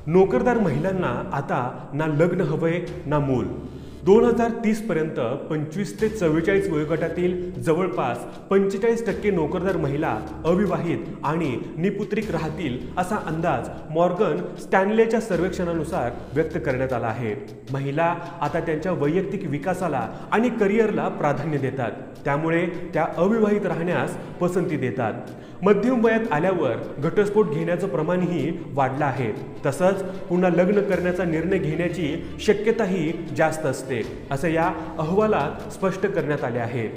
नोकरदार महिलांना आता ना लग्न हवंय ना मूल। 2030 पर्यंत 25 ते 44 वयोगटातील जवळपास 45% नोकरदार महिला अविवाहित आणि निपुत्रिक राहतील असा अंदाज मॉर्गन स्टॅनलेच्या सर्वेक्षणानुसार व्यक्त करण्यात आला आहे। महिला आता त्यांच्या वैयक्तिक विकासाला आणि करिअरला प्राधान्य देतात, त्यामुळे त्या अविवाहित राहण्यास पसंती देतात। मध्यम वयात आल्यावर घटस्फोट घेण्याचं प्रमाणही वाढलं आहे, तसंच पुन्हा लग्न करण्याचा निर्णय घेण्याची शक्यताही जास्त असते असं या अहवालात स्पष्ट करण्यात आले आहे।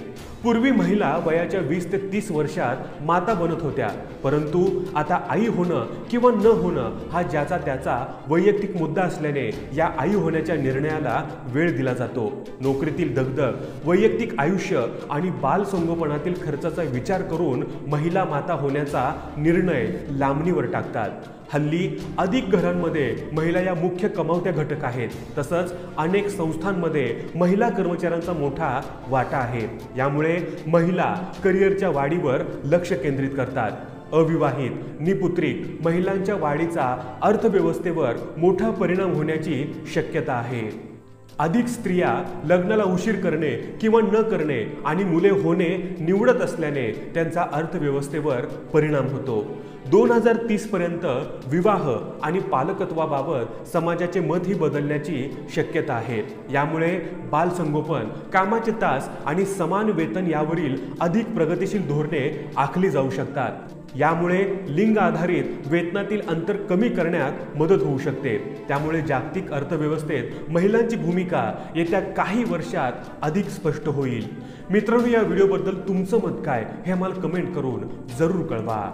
पूर्वी महिला वयाच्या 20 ते 30 वर्षात माता बनत होत्या, परंतु आता आई होणं किंवा न होणं हा ज्याचा त्याचा वैयक्तिक मुद्दा असल्याने या आई होण्याच्या निर्णयाला वेळ दिला जातो। नोकरीतील दगदग, वैयक्तिक आयुष्य आणि बालसंगोपनातील खर्चाचा विचार करून महिला माता होण्याचा निर्णय लांबणीवर टाकतात। हल्ली अधिक घरांमध्ये महिला या मुख्य कमावत्या घटक आहेत, तसंच अनेक संस्थांमध्ये महिला कर्मचाऱ्यांचा मोठा वाटा आहे। यामुळे महिला करिअरच्या वाढीवर लक्ष केंद्रित करतात। अविवाहित, निपुत्रिक महिलांच्या वाढीचा अर्थव्यवस्थेवर मोठा परिणाम होण्याची शक्यता आहे। अधिक स्त्रिया लग्नाला उशीर करणे किंवा न करणे आणि मुले होणे निवडत असल्याने त्यांचा अर्थव्यवस्थेवर परिणाम होतो। 2030 पर्यंत विवाह आणि पालकत्वाबाबत समाजाचे मतही बदलण्याची शक्यता आहे। यामुळे बालसंगोपन, कामाचे तास आणि समान वेतन यावरील अधिक प्रगतिशील धोरणे आखली जाऊ शकतात। यामुळे लिंग आधारित वेतनातील अंतर कमी करण्यात मदत होऊ शकते। त्यामुळे जागतिक अर्थव्यवस्थेत महिलांची भूमिका येत्या काही वर्षात अधिक स्पष्ट होईल। मित्रांनो, या व्हिडिओबद्दल तुमचं मत काय हे आम्हाला कमेंट करून जरूर कळवा।